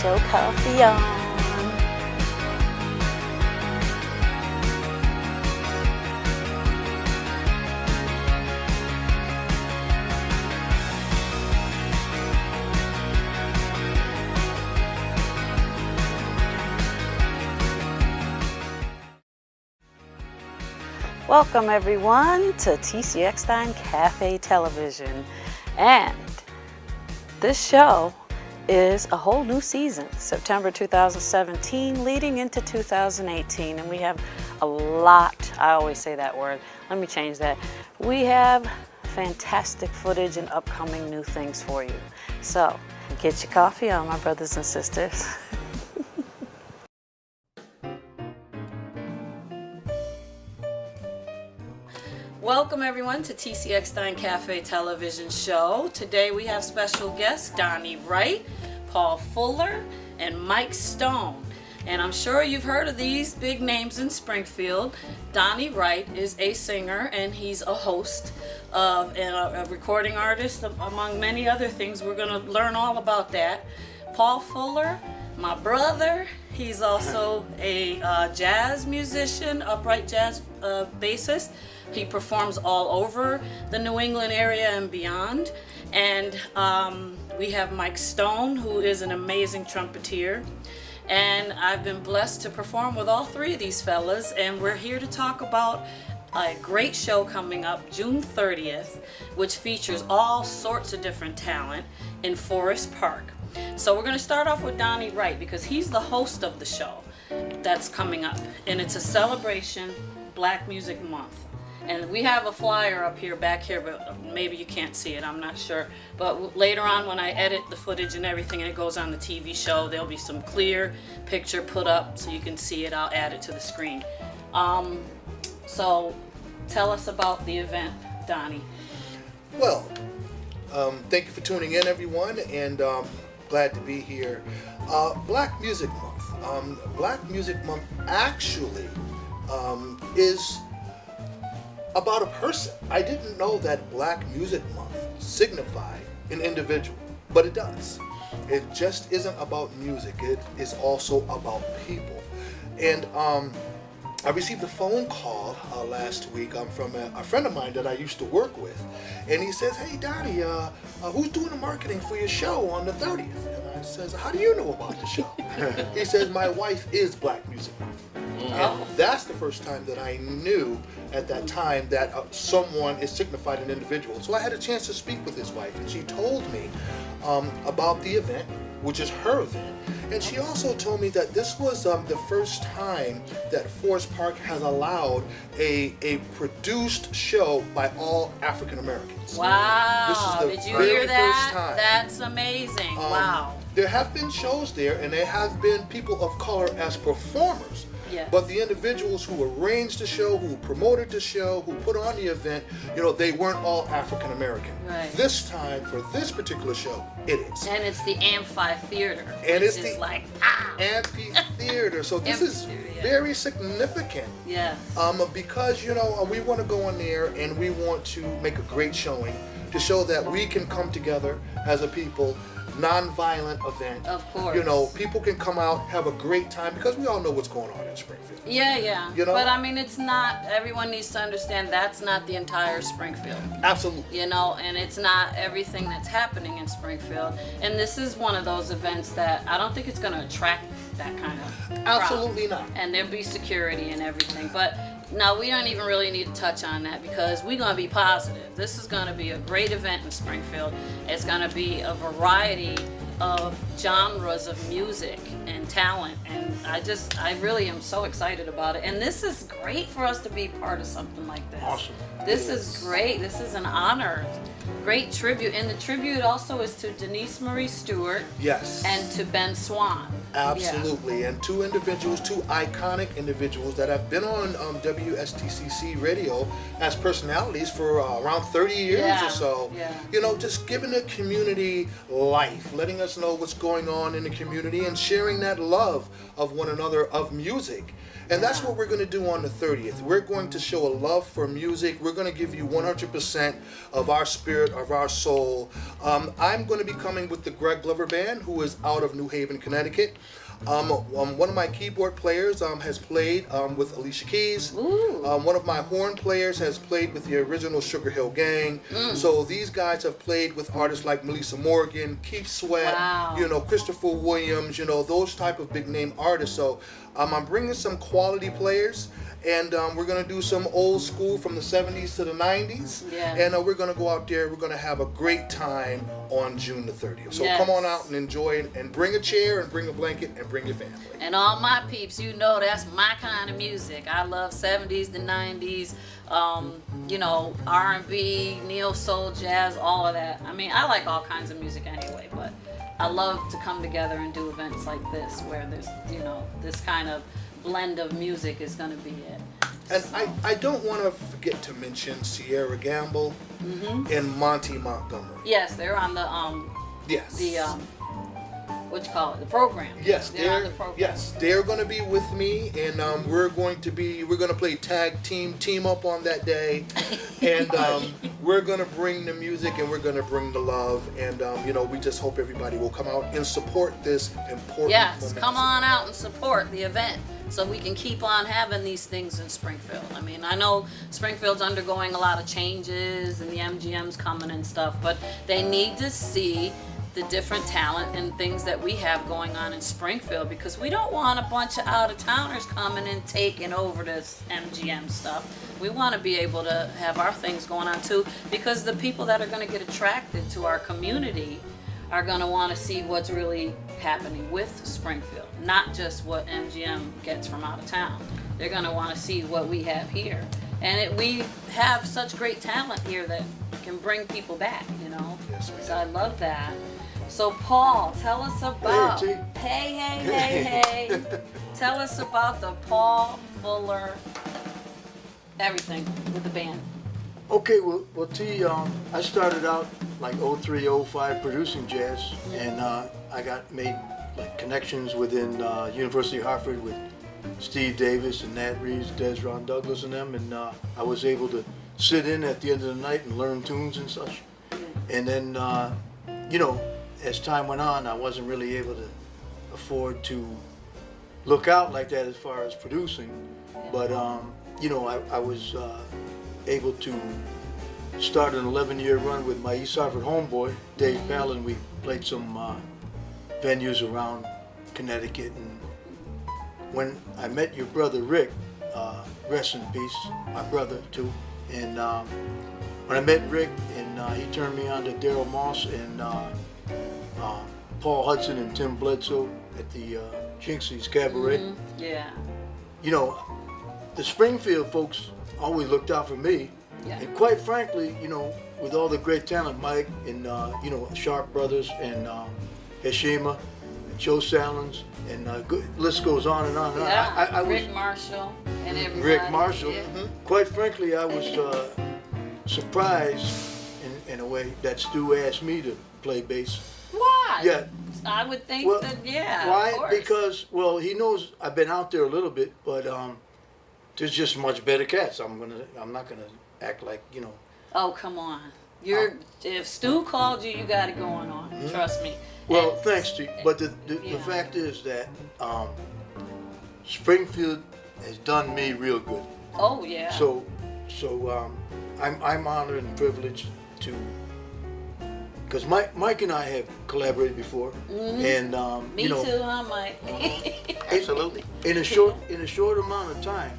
Get your coffee on. Welcome everyone to Eckstein Cafe Television, and this show is a whole new season, September 2017 leading into 2018, and we have a lot, I always say that word, let me change that. We have fantastic footage and upcoming new things for you. So get your coffee on, my brothers and sisters. Welcome everyone to Eckstein Cafe Television Show. Today we have special guests Donny Wright, Paul Fuller, and Mike Stone. And I'm sure you've heard of these big names in Springfield. Donny Wright is a singer and he's a host of and a recording artist, among many other things. We're going to learn all about that. Paul Fuller, my brother, he's also a jazz musician, upright jazz bassist. He performs all over the New England area and beyond. And we have Mike Stone, who is an amazing trumpeter. And I've been blessed to perform with all three of these fellas. And we're here to talk about a great show coming up June 30th, which features all sorts of different talent in Forest Park. So we're going to start off with Donny Wright because he's the host of the show that's coming up. And it's a celebration, Black Music Month. And we have a flyer up here, back here, but maybe you can't see it, I'm not sure. But later on when I edit the footage and everything and it goes on the TV show, there'll be some clear picture put up so you can see it. I'll add it to the screen. So tell us about the event, Donny. Well, thank you for tuning in, everyone, and glad to be here. Black Music Month. Black Music Month actually is about a person. I didn't know that Black Music Month signified an individual, but it does. It just isn't about music. It is also about people. And I received a phone call last week from a friend of mine that I used to work with, and he says, "Hey Donny, who's doing the marketing for your show on the 30th?" And I says, "How do you know about the show?" He says, "My wife is Black Music Month." And that's the first time that I knew at that time that someone is signified an individual. So I had a chance to speak with his wife, and she told me about the event, which is her event. And she also told me that this was the first time that Forest Park has allowed a produced show by all African Americans. Wow, this is the did you very hear that? first time. That's amazing, wow. There have been shows there, and there have been people of color as performers. Yes. But the individuals who arranged the show, who promoted the show, who put on the event, they weren't all African American. Right. This time, for this particular show, it is. And it's the Amphitheatre, and which it's is the like, Amphitheatre. So this is very significant. Yes. Because, we want to go on there and we want to make a great showing to show that we can come together as a people. Non-violent event. Of course. People can come out, have a great time, because we all know what's going on in Springfield. Yeah. But I mean, it's not, everyone needs to understand that's not the entire Springfield. Absolutely. And it's not everything that's happening in Springfield. And this is one of those events that I don't think it's going to attract that kind of Absolutely crowd. not. And there'll be security and everything. But no, we don't even really need to touch on that because we're going to be positive. This is going to be a great event in Springfield. It's going to be a variety of genres of music and talent, and I really am so excited about it. And this is great for us to be part of something like this. Awesome. This is great. This is an honor. Great tribute. And the tribute also is to Denise Marie Stewart. Yes. And to Ben Swan. Absolutely. Yeah. And two iconic individuals that have been on WTCC radio as personalities for around 30 years or so. Yeah. Just giving the community life, letting us know what's going on in the community and sharing that love of one another, of music. And that's what we're going to do on the 30th. We're going to show a love for music. We're going to give you 100% of our spirit, of our soul. I'm going to be coming with the Greg Glover Band, who is out of New Haven, Connecticut. One of my keyboard players has played with Alicia Keys. One of my horn players has played with the original Sugar Hill Gang. So these guys have played with artists like Melissa Morgan, Keith Sweat, Christopher Williams, those type of big name artists. So I'm bringing some quality players. And we're going to do some old school from the 70s to the 90s. Yeah. And we're going to go out there. We're going to have a great time on June the 30th. So come on out and enjoy it. And bring a chair and bring a blanket and bring your family. And all my peeps, that's my kind of music. I love 70s to 90s, R&B, neo soul, jazz, all of that. I mean, I like all kinds of music anyway, but I love to come together and do events like this where there's, this kind of blend of music is going to be it. And I don't want to forget to mention Sierra Gamble and Monty Montgomery. Yes, they're on the what you call it, the program. Yes, they're on the program. Yes, they're going to be with me, and we're going to play tag team up on that day, and we're going to bring the music and we're going to bring the love, and we just hope everybody will come out and support this important. Yes, come on out and support the event, so we can keep on having these things in Springfield. I mean, I know Springfield's undergoing a lot of changes and the MGM's coming and stuff, but they need to see the different talent and things that we have going on in Springfield, because we don't want a bunch of out-of-towners coming and taking over this MGM stuff. We want to be able to have our things going on too, because the people that are going to get attracted to our community are going to want to see what's really happening with Springfield, not just what MGM gets from out of town. They're going to want to see what we have here. And we have such great talent here that can bring people back, Yes, so I love that. So Paul, tell us about, hey. Tell us about the Paul Fuller, everything with the band. Okay, well, T, I started out like 03, 05 producing jazz, and I made connections within University of Hartford with Steve Davis and Nat Reeves, Desron Douglas and them, and I was able to sit in at the end of the night and learn tunes and such. And then, as time went on, I wasn't really able to afford to look out like that as far as producing, but I was able to start an 11-year run with my East Hartford homeboy, Dave Ballin. We played some venues around Connecticut, and when I met your brother Rick, rest in peace, my brother too, and when I met Rick, and he turned me on to Daryl Moss and Paul Hudson and Tim Bledsoe at the Jinxie's Cabaret. Yeah. The Springfield folks always looked out for me, and quite frankly, with all the great talent, Mike and Sharp Brothers and Heshima and Joe Salins, and list goes on and on. Yeah. I Rick Marshall and everybody. Rick Marshall. Yeah. Quite frankly, I was surprised in a way that Stu asked me to play bass. Why? Yeah. I would think that, Why? of course. Because, he knows I've been out there a little bit, but there's just much better cats. I'm not gonna act like, Oh, come on. If Stu called you, you got it going on. Trust me. Well, And- thanks, Steve. But the fact is that Springfield has done me real good. Oh, yeah. So I'm honored and privileged to, because Mike and I have collaborated before, and Me too, huh, Mike? absolutely. In a short amount of time,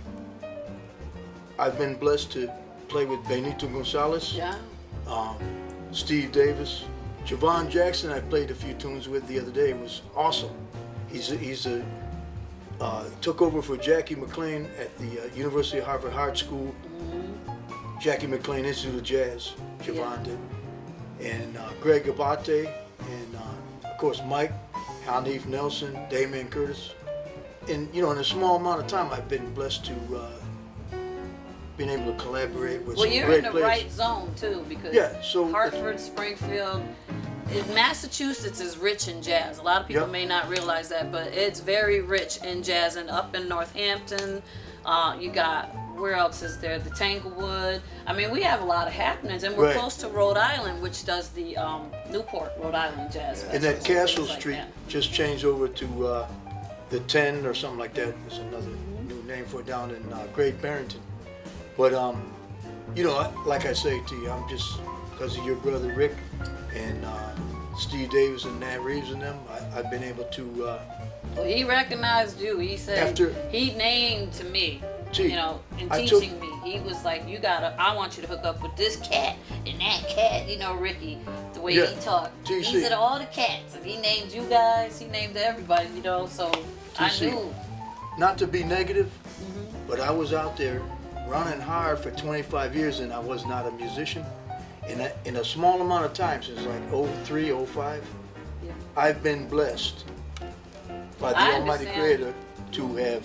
I've been blessed to play with Benito Gonzalez, Yeah. Steve Davis, Javon Jackson. I played a few tunes with the other day. It was awesome. He's took over for Jackie McLean at the University of Hartford Hart School. Jackie McLean Institute of Jazz. Javon did, and Greg Abate, and of course Mike, Hanif Nelson, Damian Curtis. And in a small amount of time, I've been blessed to been able to collaborate with Well, some you're great in the players. right zone too, because Yeah, so Hartford, Springfield, Massachusetts is rich in jazz. A lot of people Yep. may not realize that, but it's very rich in jazz. And up in Northampton, you got, where else is there? The Tanglewood. I mean, we have a lot of happenings, and we're Right. close to Rhode Island, which does the Newport, Rhode Island Jazz Festival. And that Castle things like Street that. just changed over to the 10 or something like that. There's another new name for it down in Great Barrington. But, you know, like I say to you, I'm just, because of your brother Rick and Steve Davis and Nat Reeves and them, I've been able to, Well, he recognized you. He said, After- he named to me, Gee, you know, in I teaching me. He was like, I want you to hook up with this cat and that cat, you know, Ricky, the way Yeah, he talked. TC. He said all the cats, and he named you guys, he named everybody, you know, so I TC. knew. not to be negative, Mm-hmm. but I was out there running hard for 25 years and I was not a musician. In a small amount of time, since like 03, 05, Yeah. I've been blessed by the I Almighty understand. Creator to have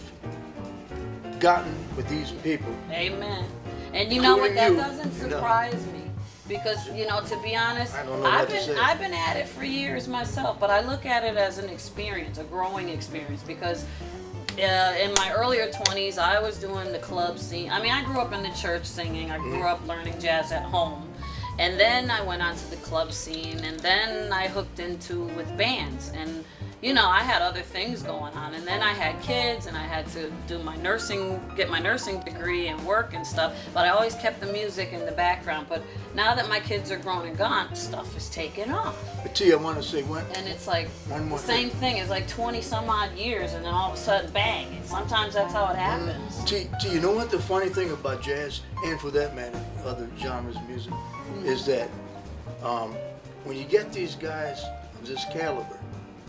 gotten with these people. Amen. And you know what? That Including you, doesn't you know. surprise me because you know, to be honest, I don't know I've what to been say. I've been at it for years myself, but I look at it as an experience, a growing experience, because in my earlier 20s, I was doing the club scene. I mean, I grew up in the church singing. I grew up learning jazz at home. And then I went onto the club scene, and then I hooked into with bands. And, you know, I had other things going on. And then I had kids, and I had to do my nursing, get my nursing degree and work and stuff. But I always kept the music in the background. But now that my kids are grown and gone, stuff is taking off. But T, I want to say one. And it's like One the more same thing. It's like 20 some odd years, and then all of a sudden, bang. And sometimes that's how it happens. T, you know what the funny thing about jazz, and for that matter, other genres of music, is that when you get these guys of this caliber,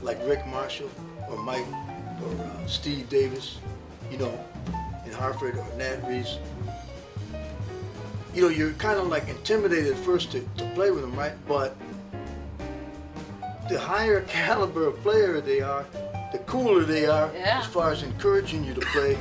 like Rick Marshall or Mike or Steve Davis, you know, in Hartford, or Nat Reeves, you know, you're kind of like intimidated at first to play with them, right? But the higher caliber of player they are, the cooler they are Yeah. as far as encouraging you to play.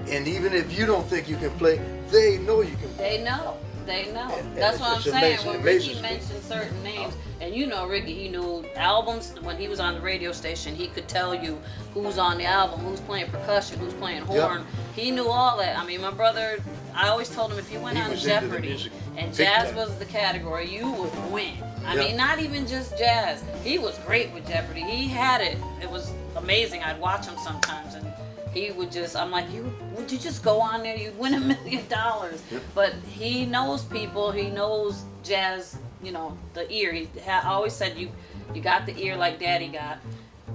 And even if you don't think you can play, they know you can play. They know. They know. And That's what I'm it's saying. amazing. When It Ricky amazes me. mentioned certain names, and you know Ricky, he knew albums. When he was on the radio station, he could tell you who's on the album, who's playing percussion, who's playing horn. He knew all that. I mean, my brother, I always told him if you went He on was into the Jeopardy music and big jazz time. was the category, you would win. I Yeah. mean, not even just jazz. He was great with Jeopardy. He had it. It was amazing. I'd watch him sometimes, and he would just, I'm like, would you just go on there? You'd win $1 million. Yep. But he knows people. He knows jazz, you know, the ear. He always said, you got the ear like Daddy got.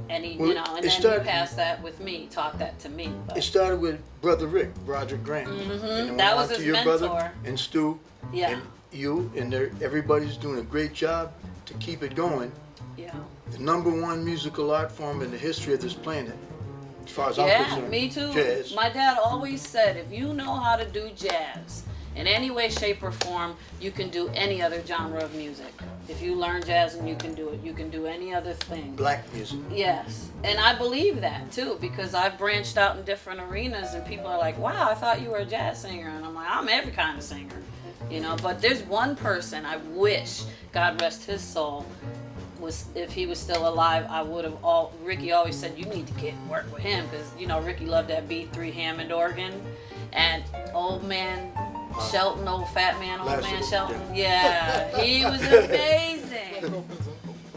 And he, Well, you know, and it then started- he passed that with me, taught that to me. But, It started with Brother Rick, Roger Grant. And it went That on was to his your brother mentor. and Stu. Yeah. And you, and everybody's doing a great job to keep it going. yeah. The #1 musical art form in the history of this planet, as far as I'm Yeah, concerned. me too. Jazz. My dad always said, if you know how to do jazz in any way, shape, or form, you can do any other genre of music. If you learn jazz and you can do it, you can do any other thing. Black music. Yes, and I believe that too, because I've branched out in different arenas, and people are like, "Wow, I thought you were a jazz singer," and I'm like, "I'm every kind of singer," you know. But there's one person I wish, God rest his soul, was if he was still alive, I would have. Ricky always said you need to get work with him because you know Ricky loved that B3 Hammond organ, and old man Shelton, old fat man, old man Lassiter, Shelton, yeah, he was amazing.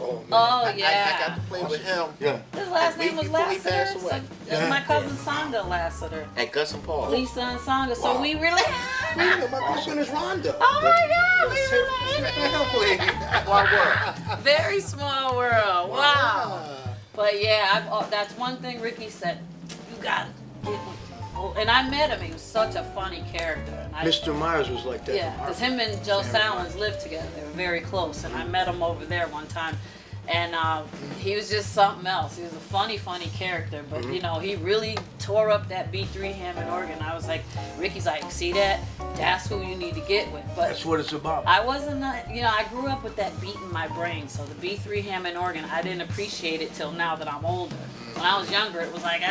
Oh, man. Oh yeah. I got to play with him Yeah. His last name was before he passed Lassiter. away. So, my cousin Sonda Lassiter. at Gus and Paul. Lisa and Sonda. So Wow. we really. My girlfriend is Rhonda. Oh my God, we related. Why what? Very small world. Wow. But yeah, that's one thing Ricky said. You got to get with. Oh, and I met him. He was such a funny character. And Mr. Myers was like that. Yeah, from because Hartford. him and Joe Sam Salins lived together. They were very close, and I met him over there one time. And he was just something else. He was a funny character, but you know, he really tore up that B3 Hammond organ. I was like, Ricky's like, see that? That's who you need to get with. But That's what it's about. I wasn't, you know, I grew up with that beat in my brain. So the B3 Hammond organ, I didn't appreciate it till now that I'm older. When I was younger, it was like,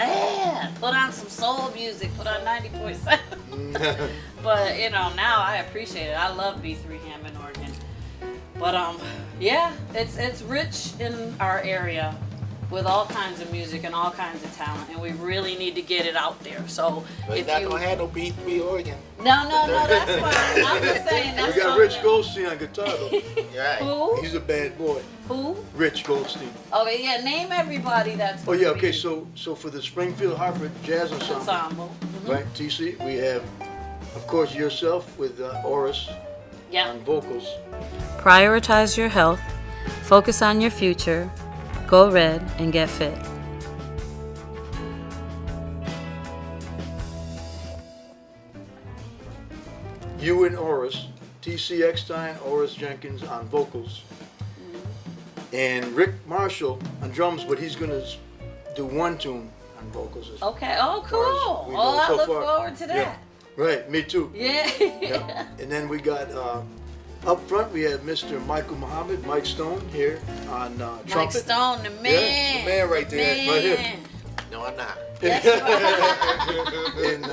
put on some soul music, put on 90.7. But, you know, now I appreciate it. I love B3 Hammond organ. But yeah, it's rich in our area with all kinds of music and all kinds of talent, and we really need to get it out there. So But if you're not you gonna have no B3 organ. no, that's fine. I'm just saying that's We got something. Rich Goldstein on guitar though. Right. Who? He's a bad boy. Who? Rich Goldstein. Okay, yeah. Name everybody that's. Oh yeah, gonna okay, be so for the Springfield Hartford Jazz Ensemble, ensemble. right, TC, we have, of course, yourself with Oris Yeah. on vocals. Prioritize your health, focus on your future, go red, and get fit. You and Oris, TC Eckstein, Oris Jenkins on vocals, and Rick Marshall on drums, but he's gonna do one tune on vocals. Okay. Oh, far as cool. we Oh, know I so look far. forward to Yeah. that. Right, me too. Yeah. Yeah. And then we got up front we have Mr. Michael Muhammad, Mike Stone here on trumpet. Mike Stone, the man. the man right there, Man. right here. No, I'm not. That's right. And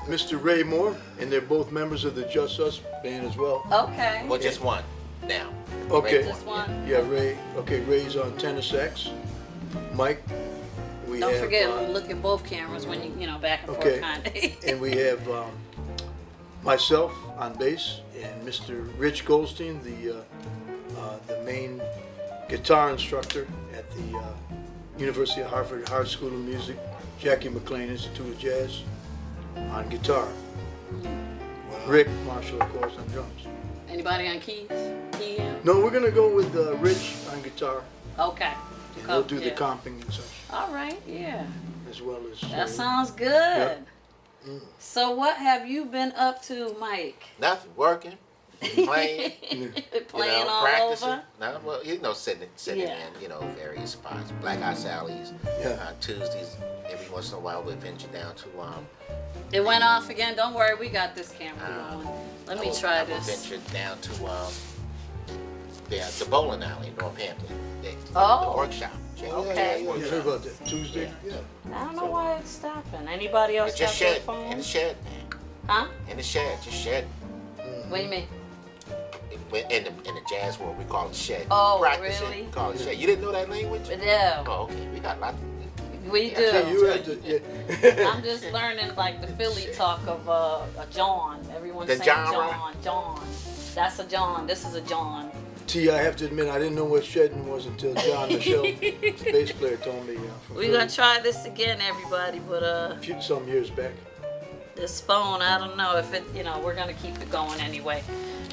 Mr. Ray Moore, and they're both members of the Just Us band as well. Okay. Well, just one now. Okay. Just one. Yeah, Ray. Okay, Ray's on tenor sax. Mike. We Don't have, forget, look at both cameras when you back and okay. forth kind of. and we have myself on bass and Mr. Rich Goldstein, the main guitar instructor at the University of Hartford Hart School of Music, Jackie McLean Institute of Jazz, on guitar. Rick Marshall, of course, on drums. Anybody on keys? Key? No, we're gonna go with Rich on guitar. Okay. And he'll do the Yeah. comping and such, All right. Yeah. as well as. That sounds good. Yeah. So what have you been up to, Mike? Nothing. Working, playing, Playing all practicing. over? No, well, sitting Yeah. in, various spots. Black Eye Sally's. Yeah. Tuesdays. Every once in a while, we venture down to It went off again. Don't worry, we got this camera going. Let me try I will this. venture down to the bowling alley in Northampton. Oh. The workshop. Okay. Yeah, heard about that Tuesday. Yeah. I don't know why it's stopping. Anybody else It's got just their shed. phone? In the shed, man. Huh? In the shed. Just shed. What do you mean? In the jazz world, we call it shed. Oh, Practice really? It, we call it shed. You didn't know that language? Yeah, Oh, okay. We got a lot. we do. Yeah, you had to. Yeah. I'm just learning like the Philly talk of a John. Everyone's The saying genre? John. That's a John. This is a John. T, I have to admit, I didn't know what shedding was until John Michelle, the bass player, told me. From We're gonna try this again, everybody. But some years back. this phone, I don't know if it. We're gonna keep it going anyway.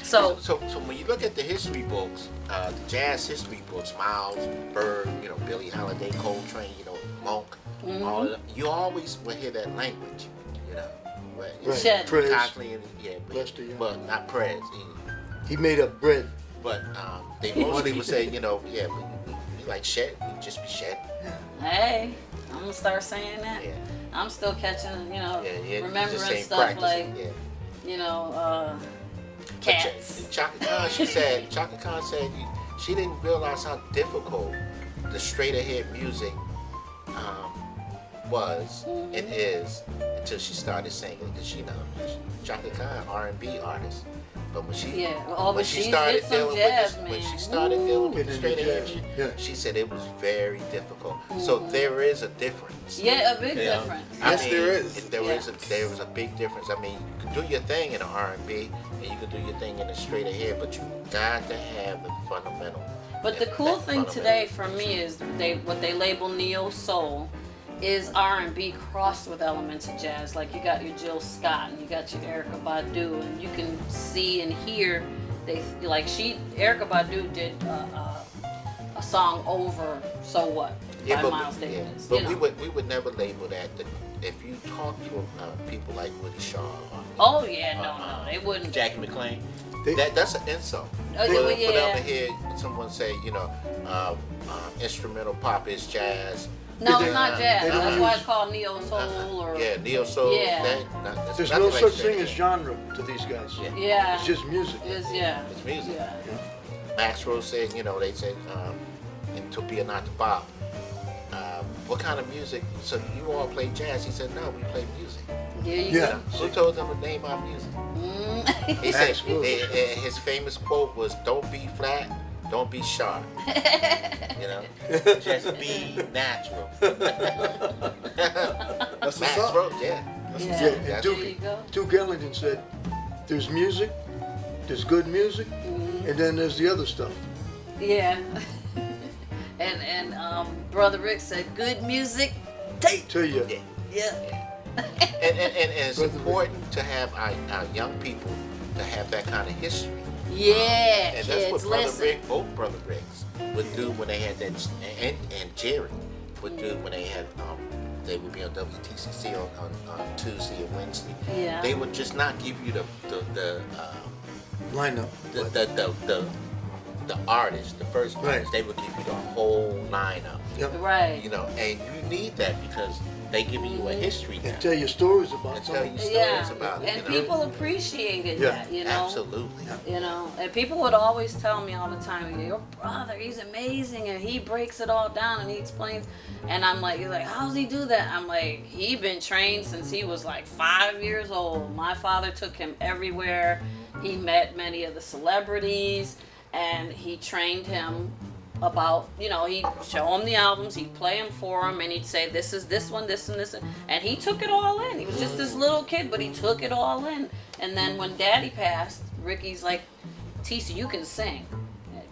So So when you look at the history books, the jazz history books, Miles, Bird, Billie Holiday, Coltrane, Monk, all of them, you always will hear that language, But it's Shed. Prez. constantly Lester, yeah. but not Prez. He made up bread. But they mostly would say, we like shed, we just be shed. hey, I'm gonna start saying that. Yeah. I'm still catching, remembering just saying stuff practicing, like, yeah. cats. Chaka Khan, Chaka Khan said she didn't realize how difficult the straight ahead music was and is until she started singing. Because Chaka Khan, R&B artist, but when she when she started dealing with the straight ahead music, Yeah. she said it was very difficult. So there is a difference. Yeah, a big difference. Yes, there is. There is a big difference. I mean, you can do your thing in the R&B, and you can do your thing in the straight ahead, but you got to have the fundamental. But the cool thing today for me is what they label neo soul is R&B crossed with elements of jazz. Like you got your Jill Scott and you got your Erykah Badu, and you can see and hear Erykah Badu did a song over So What by Miles Davis. But we would never label that. If you talk to people like Woody Shaw, Oh yeah, no, they wouldn't. Jackie McLean, They- that's an insult. Oh, For well, them yeah. to hear someone say, instrumental pop is jazz. No, They it's not don't- jazz. they don't That's why use- it's called neo soul or Yeah, neo soul. Yeah. That's There's nothing no like such straight thing as ahead. genre to these guys. Yeah. yeah. It's just music. It's yeah. It's music. Yeah. Max Rose said, they said, in To Be or Not to Bob, what kind of music? So you all play jazz? He said, no, we play music. Yeah, you Yeah. Who told them to name our music? Mm. He said, Absolutely. his famous quote was, don't be flat, Don't be sharp. You know, just be natural. That's what's up. Natural, yeah. That's Yeah. what's Yeah, up. and There Duke, you go. Duke Ellington said, there's music, there's good music, and then there's the other stuff. Yeah. and Brother Rick said, good music, tape. To you. Yeah. Yeah. And it's Brother Rick. important to have our young people to have that kind of history. Yeah, And that's kids, what Brother listen. Rick, both Brother Ricks would do when they had that, and Jerry would do when they had, they would be on WTCC on Tuesday and Wednesday. Yeah. They would just not give you the Lineup. the artist, the first Right. artist. They would give you the whole lineup. Yep. Right. You know, and you need that because they giving you a history now. And tell you stories about And tell you something. stories about it. And you know? people appreciated Yeah. that, you know. Absolutely. You know, and people would always tell me all the time, your brother, he's amazing, and he breaks it all down and he explains. And I'm like, he's like, how's he do that? I'm like, he been trained since he was like 5 years old. My father took him everywhere. He met many of the celebrities, and he trained him about, you know, he'd show him the albums, he'd play them for him, and he'd say, this is this one, this and this, and he took it all in. He was just this little kid, but he took it all in. And then when Daddy passed, Ricky's like, Tisa, you can sing.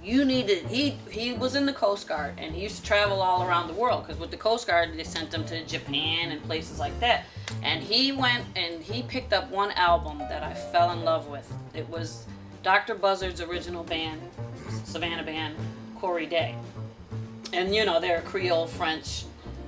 You need to, he was in the Coast Guard, and he used to travel all around the world, because with the Coast Guard, they sent him to Japan and places like that. And he went and he picked up one album that I fell in love with. It was Dr. Buzzard's original band, Savannah band, Corey Day. And you know, they're Creole French,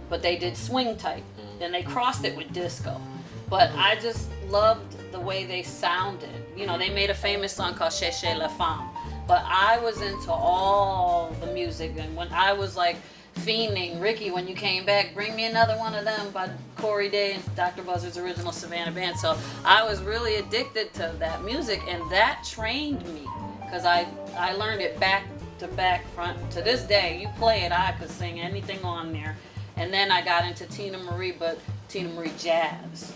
but they did swing type. And they crossed it with disco. But I just loved the way they sounded. You know, they made a famous song called Chez Chez La Femme. But I was into all the music, and when I was like fiending, Ricky, when you came back, bring me another one of them by Corey Day and Dr. Buzzard's original Savannah band. So I was really addicted to that music, and that trained me, because I learned it back to back, front to this day. You play it, I could sing anything on there. And then I got into Tina Marie, but Tina Marie jazz,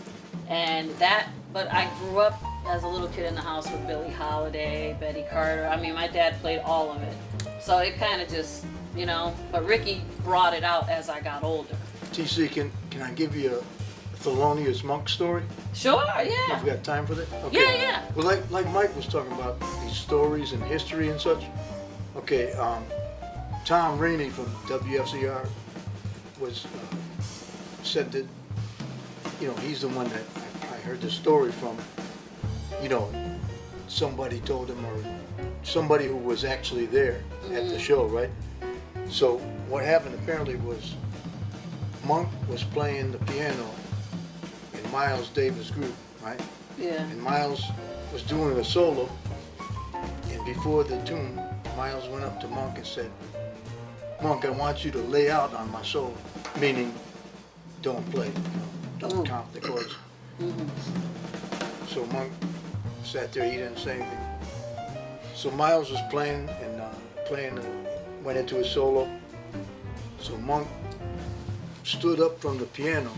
and that. But I grew up as a little kid in the house with Billie Holiday, Betty Carter. I mean, my dad played all of it, so it kind of just, you know. But Ricky brought it out as I got older. TC, can I give you a Thelonious Monk story? Sure, If yeah. you got time for that? Yeah, yeah. Well, like Mike was talking about these stories and history and such. Okay, Tom Rainey from WFCR was said that, you know, he's the one that I heard the story from. You know, somebody told him, or somebody who was actually there at the show, right? So what happened apparently was Monk was playing the piano in Miles Davis' group, right? Yeah. And Miles was doing a solo, and before the tune, Miles went up to Monk and said, Monk, I want you to lay out on my solo, meaning don't play, don't count the chords. So Monk sat there, he didn't say anything. So Miles was playing and went into his solo. So Monk stood up from the piano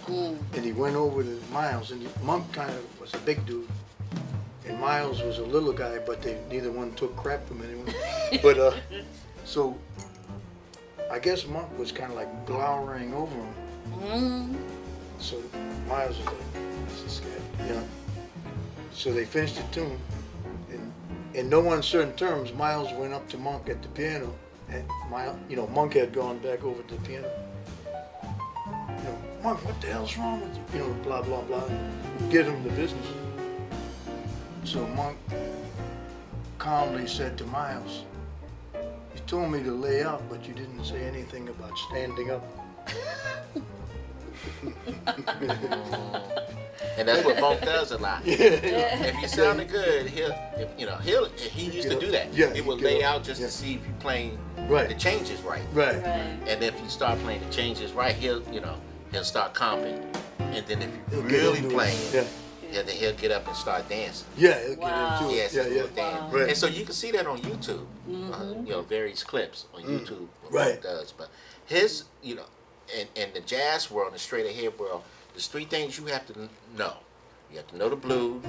and he went over to Miles, and Monk kind of was a big dude and Miles was a little guy, but neither one took crap from anyone. But so I guess Monk was kind of like glowering over him. So Miles was like, this is guy, you know. So they finished the tune, and in no uncertain terms, Miles went up to Monk at the piano, and Monk had gone back over to the piano. You know, Monk, what the hell's wrong with you? You know, blah blah blah, and get him the business. So Monk calmly said to Miles, "You told me to lay out, but you didn't say anything about standing up." And that's what Monk does a lot. If you sounded good, he used to do that. Yeah, He would he'd lay get up, out just yeah. to see if you're playing Right. the changes right. Right. Right. And if you start playing the changes right, he'll start comping. And then if He'll you're get really into it. playing, Yeah. then he'll get up and start dancing. Yeah, he'll Wow. get into it. Yes, Yeah, he'll yeah. dance. Right. And so you can see that on YouTube. Various clips on YouTube. What Right. Monk does, but his, in the jazz world, the straight ahead world, there's three things you have to know. You have to know the blues.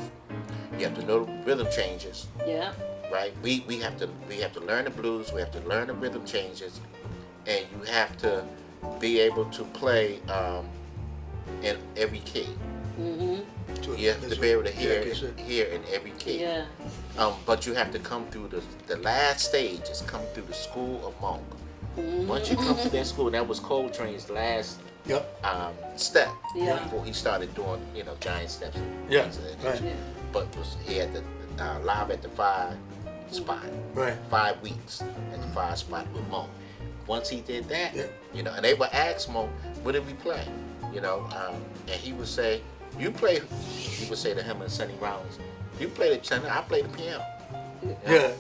You have to know the rhythm changes. Yeah. Right? We have to learn the blues. We have to learn the rhythm changes, and you have to be able to play in every key. Mm-hmm. You have to be able to hear Yeah, in every key. Yeah. But you have to come through the last stage is come through the school of Monk. Once you come to that school, that was Coltrane's last step Yeah. before he started doing giant steps. Yeah, things of that right. nature. But he had the live at the 5 spot. Right. 5 weeks at the 5 spot with Monk. Once he did that, Yeah. and they would ask Monk, "What did we play?" And he would say, "You play." He would say to him and Sonny Rollins, "You play the tenor, I play the piano. Yeah.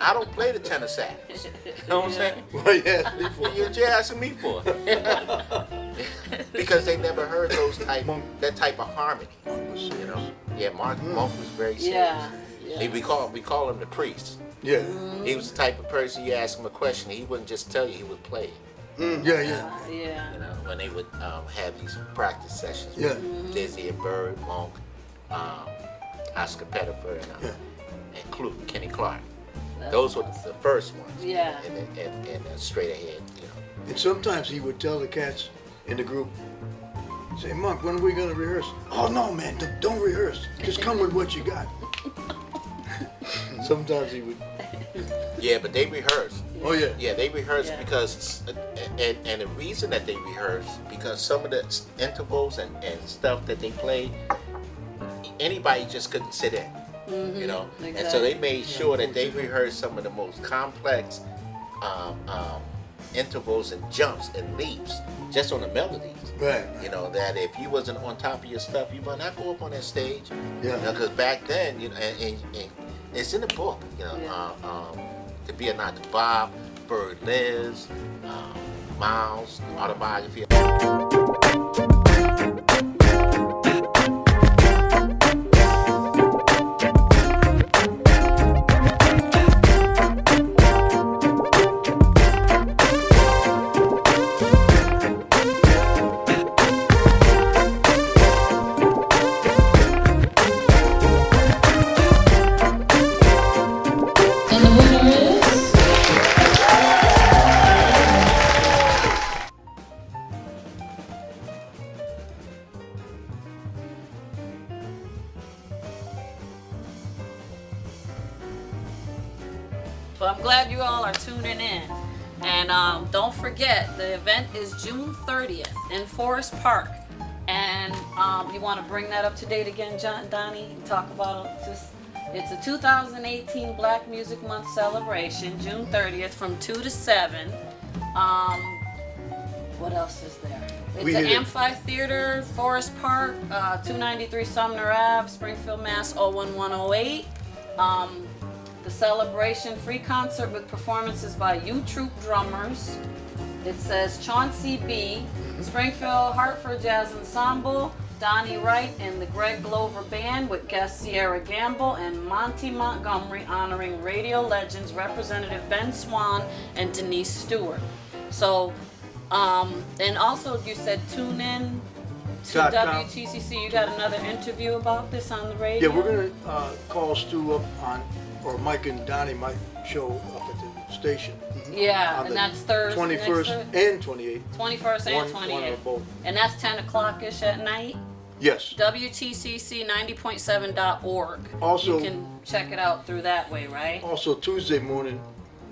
I don't play the tenor sax." You know what I'm saying? Well, yeah. Before. You're asking me for because they never heard that type of harmony. Yeah, Monk was very serious. Yeah. Yeah. We call him the priest. Yeah. He was the type of person you ask him a question, he wouldn't just tell you, he would play it. Yeah, yeah. Yeah. When they would have these practice sessions Yeah. with Dizzy and Bird, Monk, Oscar Pettiford, and Kenny Clark. Those were the first ones. Yeah. And straight ahead, And sometimes he would tell the cats in the group, say, "Monk, when are we going to rehearse?" "Oh, no, man, don't rehearse. Just come with what you got." Sometimes he would. Yeah, but they rehearse. Oh, yeah. Yeah, they rehearse Yeah. because, and the reason that they rehearse, because some of the intervals and stuff that they play, anybody just couldn't sit in, And so they made sure that they rehearsed some of the most complex intervals and jumps and leaps just on the melodies. Right. That if you wasn't on top of your stuff, you might not go up on that stage. Yeah. Because back then, and it's in the book, To Be or Not to Bob, Bird Lives, Miles, autobiography. But I'm glad you all are tuning in. And don't forget, the event is June 30th in Forest Park. And you want to bring that up to date again, Donnie? Talk about it's a 2018 Black Music Month celebration, June 30th from 2 to 7. What else is there? It's an Amphitheatre, Forest Park, 293 Sumner Ave, Springfield, Mass. 01108. The celebration, free concert with performances by U-Troop drummers. It says Chauncey B, Springfield, Hartford Jazz Ensemble, Donny Wright and the Greg Glover Band with guest Sierra Gamble and Monty Montgomery honoring radio legends Representative Ben Swan and Denise Stewart. So, and also you said tune in to WTCC. You got another interview about this on the radio? Yeah, we're going to call Stu up or Mike and Donnie might show up at the station. Yeah, On and the that's Thursday. 21st and 28th. 21st and One 28th. or both. And that's 10 o'clock-ish at night. Yes. WTCC 90.7.org. Also- you can check it out through that way, right? Also Tuesday morning,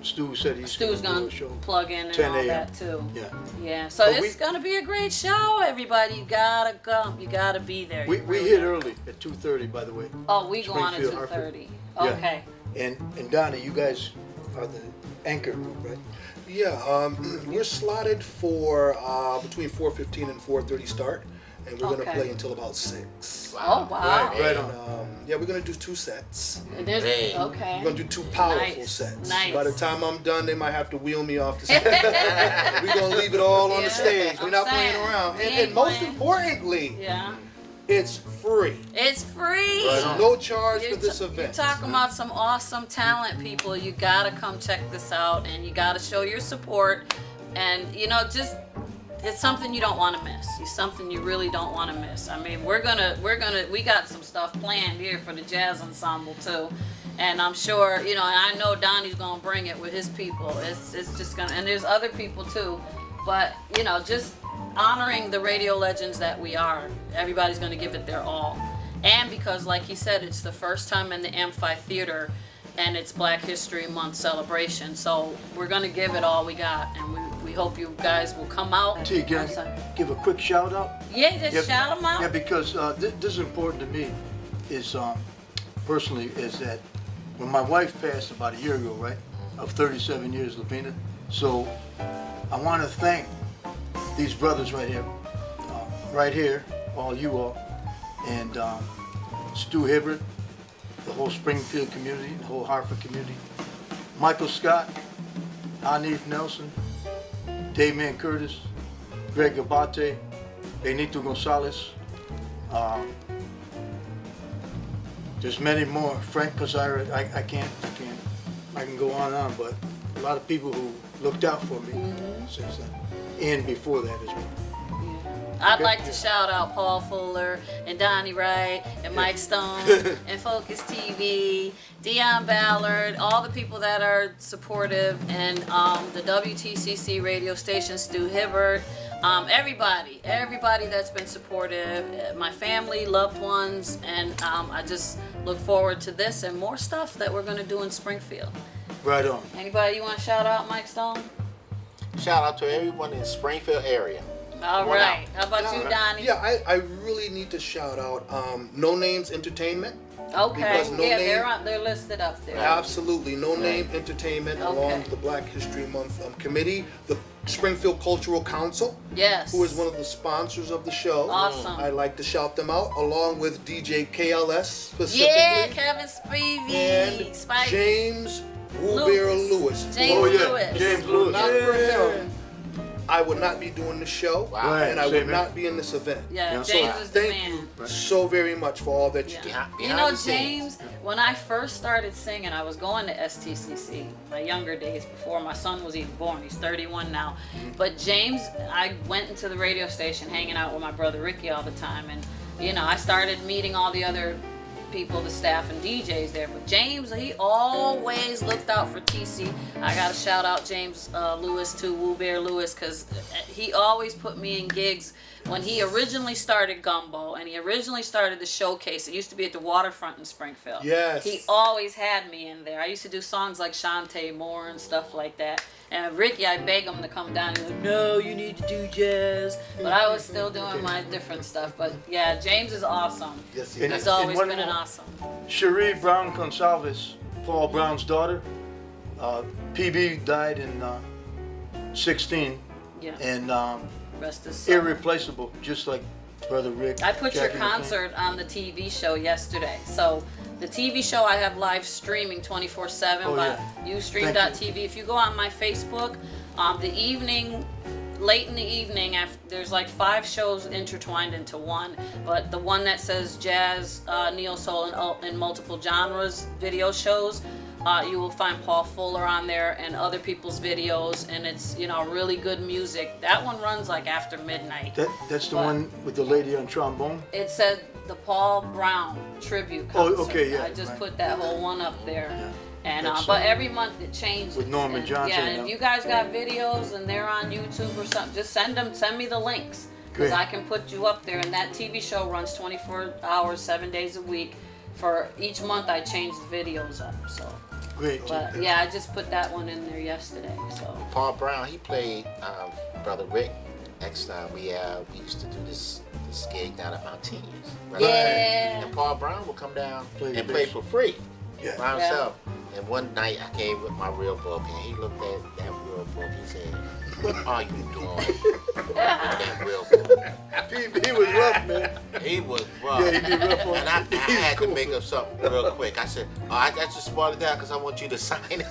Stu said he's Stu's going to gonna do a show. plug in and 10 all a.m. that too. Yeah. Yeah, so But it's gonna be a great show, everybody. You gotta come. You gotta be there. We You really hit gotta. early at 2:30, by the way. Oh, we go on at Springfield, 2:30. Yeah. Okay. And Donnie, you guys are the anchor group, right? Yeah, we're slotted for between 4:15 and 4:30 start, and we're gonna Okay. play until about 6. Oh wow. Right And, on. yeah, we're gonna do 2 sets. And there's- Hey. okay. We're gonna do 2 powerful Nice, sets. nice. By the time I'm done, they might have to wheel me off the stage. We're gonna leave it all on Yeah, the stage. We're I'm not playing saying, around. we And ain't most playing. importantly, Yeah. it's free. It's free. Right on. No charge You're for this You're event. talking about some awesome talent, people. You gotta come check this out, and you gotta show your support. And just it's something you don't want to miss. It's something you really don't want to miss. I mean, we got some stuff planned here for the jazz ensemble too. And I'm sure, and I know Donny's gonna bring it with his people. It's just gonna, and there's other people too. But, just honoring the radio legends that we are. Everybody's gonna give it their all. And because, like he said, it's the first time in the Amphitheatre, and it's Black History Month celebration. So we're gonna give it all we got, and we hope you guys will come out. T, can I give a quick shout out? Yeah, just shout them out. Yeah, because this is important to me. Is personally is that when my wife passed about a year ago, right, of 37 years, Lavina. So I want to thank these brothers right here, all you all, and Stu Hibbert, the whole Springfield community, the whole Hartford community, Michael Scott, Anif Nelson, Dave Man Curtis, Greg Abate, Benito Gonzalez. There's many more. Frank Pizarro, I can go on and on, but a lot of people who looked out for me since then, and before that as well. I'd like to shout out Paul Fuller and Donny Wright and Mike Stone and Focus TV, Dion Ballard, all the people that are supportive, and the WTCC radio station, Stu Hibbert, everybody that's been supportive, my family, loved ones, and I just look forward to this and more stuff that we're going to do in Springfield. Right on. Anybody you want to shout out, Mike Stone? Shout out to everyone in the Springfield area. All right. How about you, Donny? Yeah, I really need to shout out No Names Entertainment. Okay. Because No Name, they're listed up there. Absolutely. No Name Entertainment, along with the Black History Month committee, the Springfield Cultural Council, Yes. who is one of the sponsors of the show. Awesome. I'd like to shout them out, along with DJ KLS specifically. Yeah, Kevin Spivey. And Spike. James Woolbear Lewis. James Lewis. James Lewis. Not for him, I would not be doing the show, Wow. and I would Same here. not be in this event. Yeah, So James is the thank man. you so very much for all that you do. You James, when I first started singing, I was going to STCC, my younger days, before my son was even born. He's 31 now. But James, I went into the radio station hanging out with my brother Ricky all the time, and I started meeting all the other people, the staff and DJs there. But James, he always looked out for TC. I gotta shout out James Lewis too, Woolbear Lewis, because he always put me in gigs. When he originally started Gumbo and he originally started the showcase, it used to be at the waterfront in Springfield. Yes. He always had me in there. I used to do songs like Shantae Moore and stuff like that. And Ricky, I beg him to come down. He's like, no, you need to do jazz. But I was still doing my different stuff. But yeah, James is awesome. Yes, And- He's always one been an more. awesome. Cherie Brown Gonsalves, Paul Brown's daughter. PB died in 16, Yeah. and Rest his soul. irreplaceable, just like Brother Rick. I put your Jackie McLean. concert on the TV show yesterday. So the TV show I have live streaming 24/7 Oh, by yeah. Ustream.tv. If you go on my Facebook, the evening, late in the evening, after there's like 5 shows intertwined into one. But the one that says jazz, neo soul, and multiple genres video shows. You will find Paul Fuller on there and other people's videos, and it's really good music. That one runs like after midnight. That's the But- one with the lady on trombone. It said the Paul Brown tribute Oh, concert. okay, yeah, I just right. put that whole one up there. And That's, but every month it changes. with Norman And, Johnson, Yeah, and yeah. if you guys got videos and they're on YouTube or something, just send me the links. Because Great. I can put you up there. And that TV show runs 24 hours, 7 days a week. For each month I change the videos up. So, Great. but yeah, I just put that one in there yesterday. So. Paul Brown, he played Brother Rick Eckstein. We used to do this gig down at Martinez. Right? Yeah. And Paul Brown would come down Play the and play bass. for free Yeah. by himself. And one night I came with my real book, and he looked at that real book. He said, "What are you doing with that real book?" He was rough, man. He was rough. Yeah, he be rough on And I he's had cool. to make up something real quick. I said, I just spoiled it down because I want you to sign it.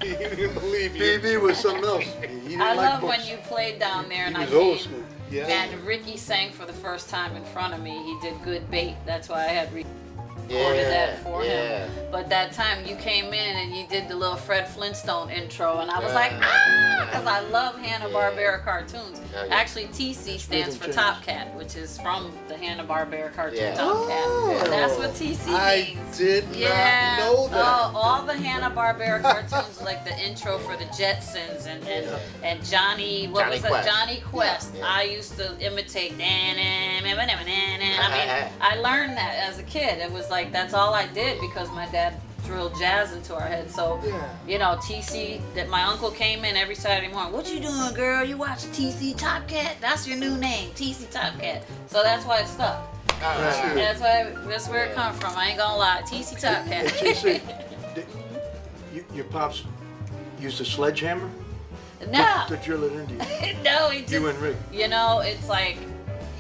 He didn't believe you. PB was something else. He didn't I like love when books. you played down there and He I was old came. school. Yeah. And Ricky sang for the first time in front of me. He did Good Bait. That's why I had Ricky. recorded that for Yeah. him. But that time you came in and you did the little Fred Flintstone intro, and I was like, ah, because I love Hanna-Barbera cartoons. Yeah, yeah. Actually, TC stands for Change. Top Cat, which is from the Hanna-Barbera cartoon Yeah. Top Cat. Oh. That's what TC I means. did Yeah. not know that. Oh, all the Hanna-Barbera cartoons, like the intro for the Jetsons and Johnny, what Johnny was it? Quest. Johnny Quest. Yeah. I used to imitate. I learned that as a kid. It was like that's all I did because my dad drilled jazz into our head. So, TC, that my uncle came in every Saturday morning. What you doing, girl? You watch TC Top Cat? That's your new name, TC Top Cat. So that's why it stuck. Right. That's where it comes from. I ain't gonna lie, TC Top Cat. TC, your pops used a sledgehammer No, to drill it into you. no, he just, You and Rick. it's like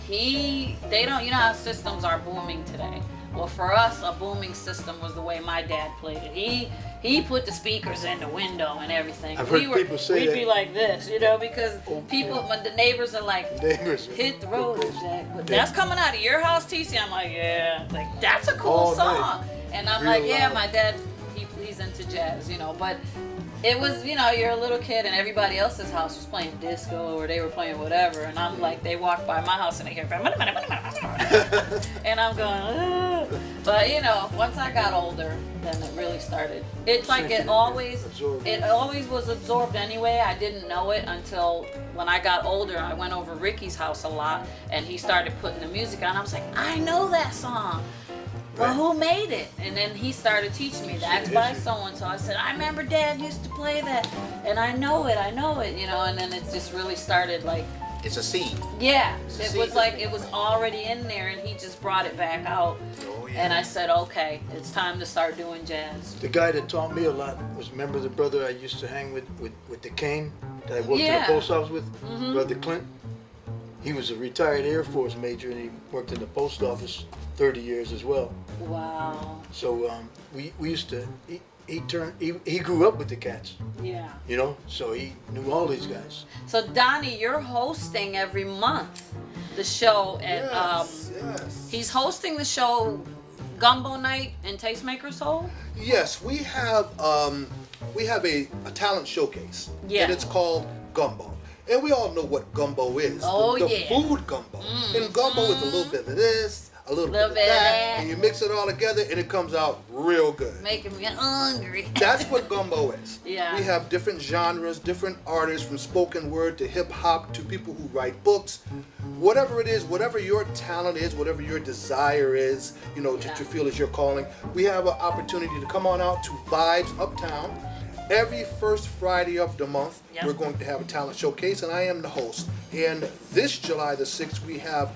they don't, how systems are booming today. Well, for us, a booming system was the way my dad played it. He put the speakers in the window and everything. I've heard people say we'd that. be like this, because when the neighbors are like, Neighbors. hit the road, Jack. But Yeah. that's coming out of your house, TC. I'm like, yeah. Like, that's a cool All song. night. And I'm Real like, yeah, loud. my dad, he's into jazz, But it was, you're a little kid and everybody else's house was playing disco or they were playing whatever. And I'm like, they walk by my house and they hear, and I'm going, ugh. But, once I got older, then it really started. It's like it always was absorbed anyway. I didn't know it until when I got older. I went over Ricky's house a lot and he started putting the music on. I was like, I know that song. Well, who made it? And then he started teaching me that's by so-and-so. I said, I remember Dad used to play that. And I know it, and then it just really started like, It's a seed. yeah, It's a it seed. was like it was already in there and he just brought it back out. Oh, yeah. And I said, okay, it's time to start doing jazz. The guy that taught me a lot was, remember the brother I used to hang with the cane that I worked in Yeah. the post office with? Brother Clint. He was a retired Air Force major and he worked in the post office 30 years as well. Wow. So we used to, he grew up with the cats, Yeah. so he knew all these guys. So Donny, you're hosting every month the show at Yes. he's hosting the show Gumbo Night and Tastemakers Hole. Yes, we have a talent showcase. Yeah. And it's called Gumbo. And we all know what gumbo is. Oh, the yeah. food gumbo. And gumbo is a little bit of this, a little bit of that, and you mix it all together and it comes out real good. Making me hungry. That's what gumbo is. Yeah. We have different genres, different artists, from spoken word to hip hop to people who write books. Whatever it is, whatever your talent is, whatever your desire is, that you feel is your calling, we have an opportunity to come on out to Vibes Uptown. Every first Friday of the month, Yep. we're going to have a talent showcase, and I am the host. And this July the 6th, we have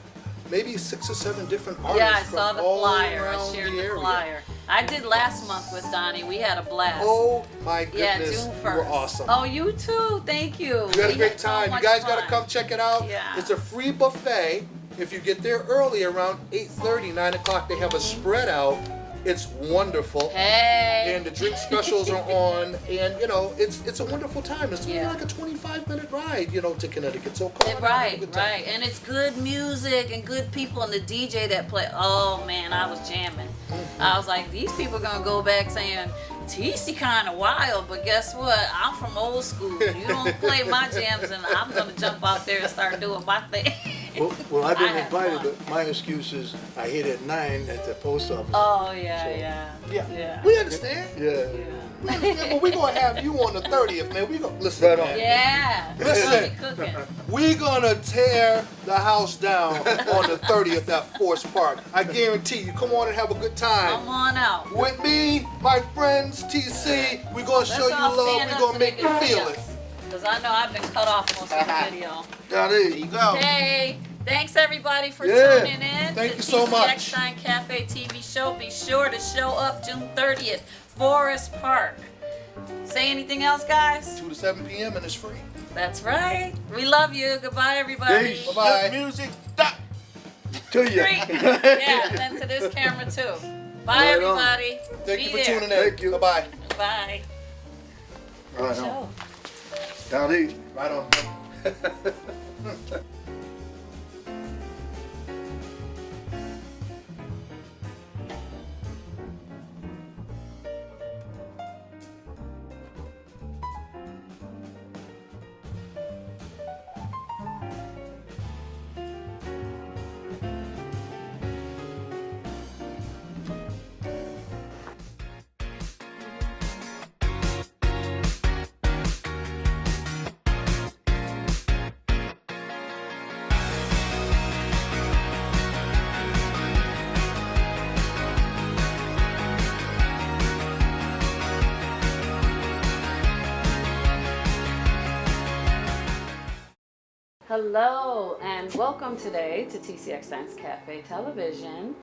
maybe 6 or 7 different artists. Yeah, I from saw the all flyer. I around shared the area. flyer. I did last month with Donny. We had a blast. Oh my yeah, goodness, June 1st. you were awesome. Oh, you too. Thank you. We had a We great so time. You much guys got to fun. come check it out. Yeah. It's a free buffet. If you get there early, around 8:30, 9 o'clock, they have a spread out. It's wonderful. Hey. And the drink specials are on, and it's a wonderful time. It's only Yeah. like a 25-minute ride, to Connecticut. So come on, have a Right, good time. right. And it's good music and good people, and the DJ that play. Oh man, I was jamming. I was like, these people gonna go back saying TC kind of wild, but guess what? I'm from old school. You don't play my jams, and I'm gonna jump out there and start doing my thing. Well, I've been I had invited, fun. but my excuse is I hit at 9 at the post office. Oh yeah, So, yeah. We understand. Yeah. We understand, but we're gonna have you on the 30th, man. We gonna listen, Right on. man. Yeah. Listen. Cooking. We're gonna tear the house down on the 30th at Forest Park. I guarantee you. Come on and have a good time. Come on out. With me, my friends, TC, we're gonna show you all love. stand We're up gonna so make they you can see feel us. it. Because I know I've been cut off most of the video. There Donny. you go. Hey, thanks everybody for Yeah. tuning in Thank to you so much. Eckstein Cafe TV show. Be sure to show up June 30th, Forest Park. Say anything else, guys? 2 to 7 p.m. and it's free. That's right. We love you. Goodbye, everybody. Peace. Bye-bye. Good music. Stop. To you. Great. Yeah, and then to this camera too. Bye, Right on. everybody. Thank Be you for there. tuning in. Thank you. Bye-bye. Bye. Right on. Show. Donny. Right on. Hello and welcome today to TC Eckstein Cafe Television.